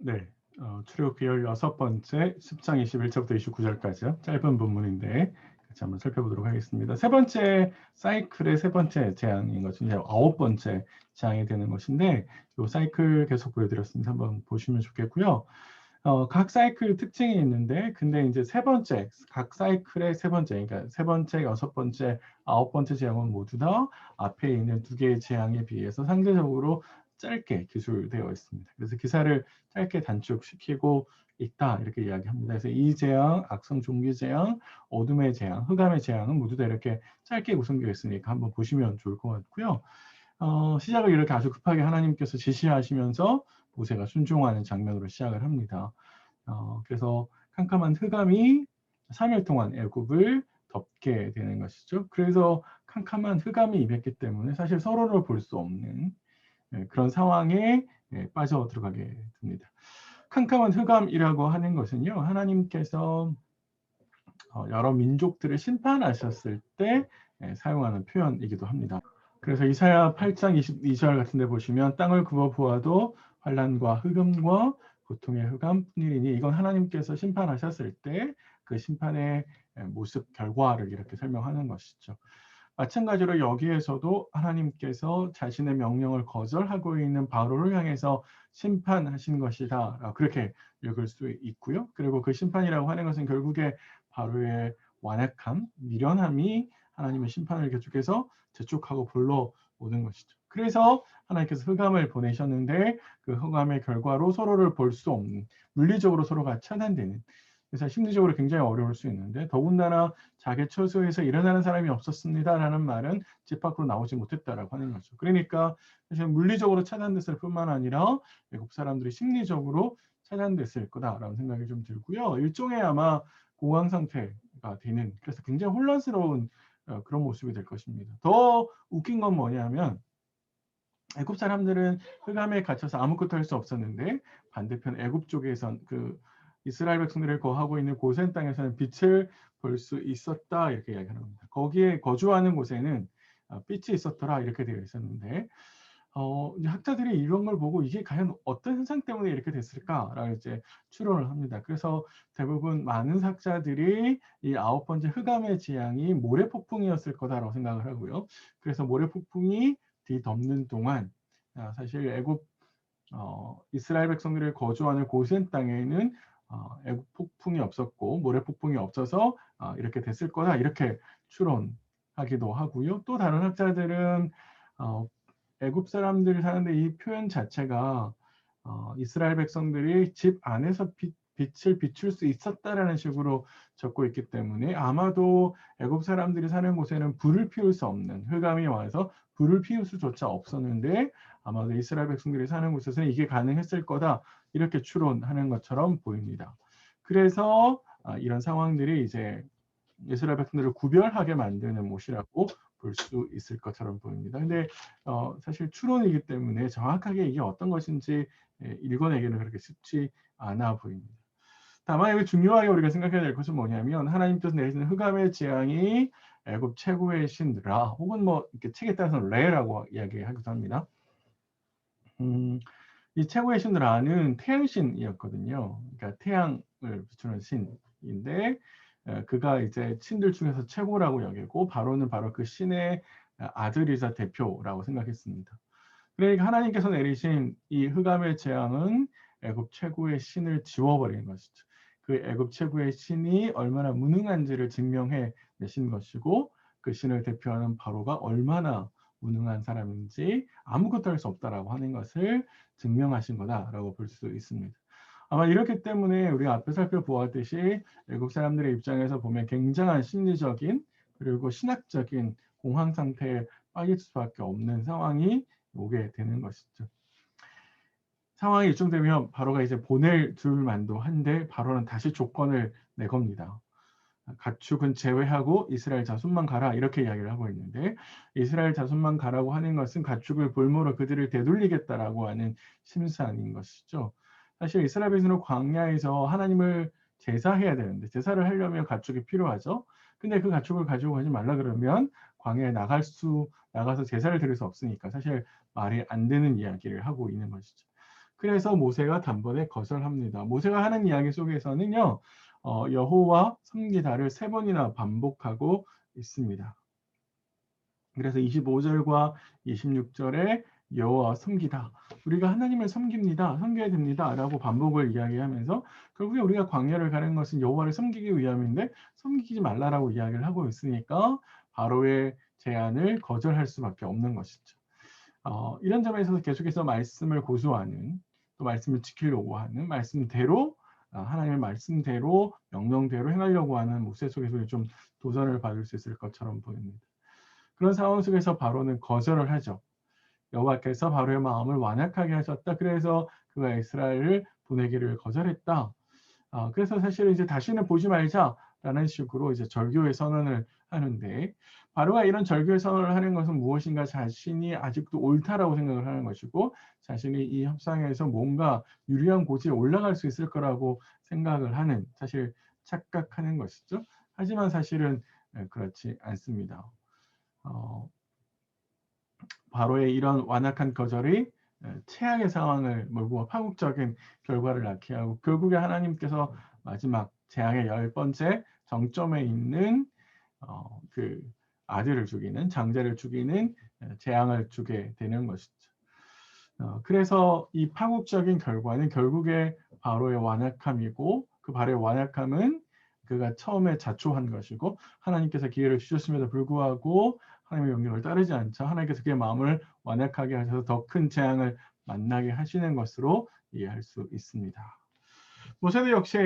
네, 출애굽기 16번째 10장 21절부터 29절까지요. 짧은 본문인데 같이 한번 살펴보도록 하겠습니다. 세 번째 사이클의 세 번째 재앙인 것은 이제 9번째 재앙이 되는 것인데 이 사이클 계속 보여드렸습니다. 한번 보시면 좋겠고요. 각 사이클 특징이 있는데 근데 이제 세 번째 각 사이클의 세 번째 그러니까 세 번째, 여섯 번째, 아홉 번째 재앙은 모두 다 앞에 있는 두 개의 재앙에 비해서 상대적으로 짧게 기술되어 있습니다. 그래서 기사를 짧게 단축시키고 있다 이렇게 이야기합니다. 그래서 이 재앙, 악성 종기 재앙, 어둠의 재앙, 흑암의 재앙은 모두 다 이렇게 짧게 구성되어 있으니까 한번 보시면 좋을 것 같고요. 시작을 이렇게 아주 급하게 하나님께서 지시하시면서 모세가 순종하는 장면으로 시작을 합니다. 그래서 캄캄한 흑암이 3일 동안 애굽을 덮게 되는 것이죠. 그래서 캄캄한 흑암이 임했기 때문에 사실 서로를 볼 수 없는 그런 상황에 빠져 들어가게 됩니다. 캄캄한 흑암이라고 하는 것은요, 하나님께서 여러 민족들을 심판하셨을 때 사용하는 표현이기도 합니다. 그래서 이사야 8장 22절 같은 데 보시면 땅을 굽어 보아도 환난과 흑암과 고통의 흑암뿐이니 이건 하나님께서 심판하셨을 때 그 심판의 모습 결과를 이렇게 설명하는 것이죠. 마찬가지로 여기에서도 하나님께서 자신의 명령을 거절하고 있는 바로를 향해서 심판하신 것이다. 그렇게 읽을 수 있고요. 그리고 그 심판이라고 하는 것은 결국에 바로의 완악함, 미련함이 하나님의 심판을 계속해서 재촉하고 불러오는 것이죠. 그래서 하나님께서 흑암을 보내셨는데 그 흑암의 결과로 서로를 볼 수 없는, 물리적으로 서로가 차단되는, 그래서 심리적으로 굉장히 어려울 수 있는데 더군다나 자기 처소에서 일어나는 사람이 없었습니다라는 말은 집 밖으로 나오지 못했다라고 하는 거죠. 그러니까 사실 물리적으로 차단됐을 뿐만 아니라 외국 사람들이 심리적으로 차단됐을 거다라는 생각이 좀 들고요. 일종의 아마 공황 상태가 되는 그래서 굉장히 혼란스러운 그런 모습이 될 것입니다. 더 웃긴 건 뭐냐면 애굽 사람들은 흑암에 갇혀서 아무것도 할 수 없었는데 반대편 애굽 쪽에선 그 이스라엘 백성들을 거하고 있는 고센 땅에서는 빛을 볼 수 있었다 이렇게 이야기하는 겁니다. 거기에 거주하는 곳에는 빛이 있었더라 이렇게 되어 있었는데 이제 학자들이 이런 걸 보고 이게 과연 어떤 현상 때문에 이렇게 됐을까라고 이제 추론을 합니다. 그래서 대부분 많은 학자들이 이 아홉 번째 흑암의 재앙이 모래 폭풍이었을 거다라고 생각을 하고요. 그래서 모래 폭풍이 뒤덮는 동안 사실 애굽 이스라엘 백성들이 거주하는 고센 땅에는 애굽 폭풍이 없었고 모래 폭풍이 없어서 이렇게 됐을 거다 이렇게 추론하기도 하고요. 또 다른 학자들은 애굽 사람들이 사는데 이 표현 자체가 이스라엘 백성들이 집 안에서 빛을 비출 수 있었다라는 식으로 적고 있기 때문에 아마도 애굽 사람들이 사는 곳에는 불을 피울 수 없는 흑암이 와서 불을 피울 수조차 없었는데 아마도 이스라엘 백성들이 사는 곳에서는 이게 가능했을 거다 이렇게 추론하는 것처럼 보입니다. 그래서 이런 상황들이 이제 이스라엘 백성들을 구별하게 만드는 못이라고 볼 수 있을 것처럼 보입니다. 근데 사실 추론이기 때문에 정확하게 이게 어떤 것인지 읽어내기는 그렇게 쉽지 않아 보입니다. 다만 여기 중요하게 우리가 생각해야 될 것은 뭐냐면 하나님께서 내리시는 흑암의 재앙이 애굽 최고의 신 라 혹은 뭐 이렇게 책에 따라서 레라고 이야기하기도 합니다. 이 최고의 신 라는 태양신이었거든요. 그러니까 태양을 비추는 신인데 그가 이제 신들 중에서 최고라고 여기고 바로는 바로 그 신의 아들이자 대표라고 생각했습니다. 그러니까 하나님께서 내리신 이 흑암의 재앙은 애굽 최고의 신을 지워버리는 것이죠. 그 애굽 최고의 신이 얼마나 무능한지를 증명해 내신 것이고 그 신을 대표하는 바로가 얼마나 무능한 사람인지 아무것도 할 수 없다라고 하는 것을 증명하신 거다라고 볼 수 있습니다. 아마 이렇기 때문에 우리가 앞에 살펴보았듯이 애국 사람들의 입장에서 보면 굉장한 심리적인 그리고 신학적인 공황 상태에 빠질 수밖에 없는 상황이 오게 되는 것이죠. 상황이 일정되면 바로가 이제 보낼 줄만도 한데 바로는 다시 조건을 내겁니다. 가축은 제외하고 이스라엘 자손만 가라 이렇게 이야기를 하고 있는데 이스라엘 자손만 가라고 하는 것은 가축을 볼모로 그들을 되돌리겠다라고 하는 심산인 것이죠. 사실 이스라엘 백성은 광야에서 하나님을 제사해야 되는데 제사를 하려면 가축이 필요하죠. 근데 그 가축을 가지고 가지 말라 그러면 광야에 나가서 제사를 드릴 수 없으니까 사실 말이 안 되는 이야기를 하고 있는 것이죠. 그래서 모세가 단번에 거절합니다. 모세가 하는 이야기 속에서는요, 여호와 섬기다를 3번이나 반복하고 있습니다. 그래서 25절과 26절에 여호와 섬기다, 우리가 하나님을 섬깁니다, 섬겨야 됩니다 라고 반복을 이야기하면서 결국에 우리가 광야를 가는 것은 여호와를 섬기기 위함인데 섬기지 말라라고 이야기를 하고 있으니까 바로의 제안을 거절할 수밖에 없는 것이죠. 이런 점에서 계속해서 말씀을 고수하는, 또 말씀을 지키려고 하는, 말씀대로 하나님의 말씀대로 명령대로 행하려고 하는 모세 속에서 좀 도전을 받을 수 있을 것처럼 보입니다. 그런 상황 속에서 바로는 거절을 하죠. 여호와께서 바로의 마음을 완악하게 하셨다. 그래서 그가 이스라엘을 보내기를 거절했다. 그래서 사실 이제 다시는 보지 말자라는 식으로 이제 절교의 선언을 하는데, 바로가 이런 절교의 선언을 하는 것은 무엇인가 자신이 아직도 옳다라고 생각을 하는 것이고, 자신이 이 협상에서 뭔가 유리한 곳에 올라갈 수 있을 거라고 생각을 하는, 사실 착각하는 것이죠. 하지만 사실은 그렇지 않습니다. 바로의 이런 완악한 거절이 최악의 상황을 몰고 파국적인 결과를 낳게 하고, 결국에 하나님께서 마지막 재앙의 10번째 정점에 있는 그 아들을 죽이는, 장자를 죽이는 재앙을 주게 되는 것이죠. 그래서 이 파국적인 결과는 결국에 바로의 완악함이고, 그 바로의 완악함은 그가 처음에 자초한 것이고, 하나님께서 기회를 주셨음에도 불구하고 하나님의 명령을 따르지 않자 하나님께서 그의 마음을 완악하게 하셔서 더 큰 재앙을 만나게 하시는 것으로 이해할 수 있습니다. 모세도 역시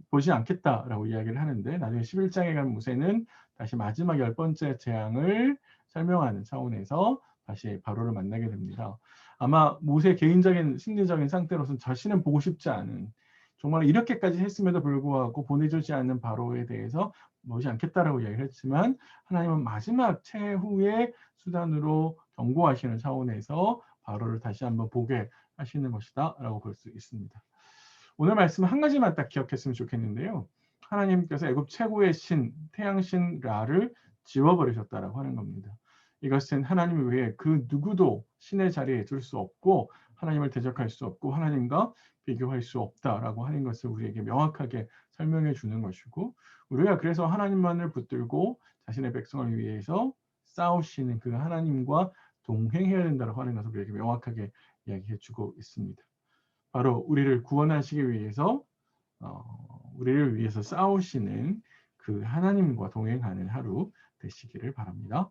보지 않겠다라고 이야기를 하는데, 나중에 11장에 간 모세는 다시 마지막 10번째 재앙을 설명하는 차원에서 다시 바로를 만나게 됩니다. 아마 모세 개인적인 심리적인 상태로서는 자신은 보고 싶지 않은, 정말 이렇게까지 했음에도 불구하고 보내주지 않는 바로에 대해서 보지 않겠다라고 이야기를 했지만, 하나님은 마지막 최후의 수단으로 경고하시는 차원에서 바로를 다시 한번 보게 하시는 것이다 라고 볼 수 있습니다. 오늘 말씀 한 가지만 딱 기억했으면 좋겠는데요. 하나님께서 애굽 최고의 신, 태양신 라를 지워버리셨다라고 하는 겁니다. 이것은 하나님 외에 그 누구도 신의 자리에 둘 수 없고, 하나님을 대적할 수 없고, 하나님과 비교할 수 없다라고 하는 것을 우리에게 명확하게 설명해 주는 것이고, 우리가 그래서 하나님만을 붙들고 자신의 백성을 위해서 싸우시는 그 하나님과 동행해야 된다고 하는 것을 우리에게 명확하게 이야기해 주고 있습니다. 바로 우리를 구원하시기 위해서 우리를 위해서 싸우시는 그 하나님과 동행하는 하루 되시기를 바랍니다.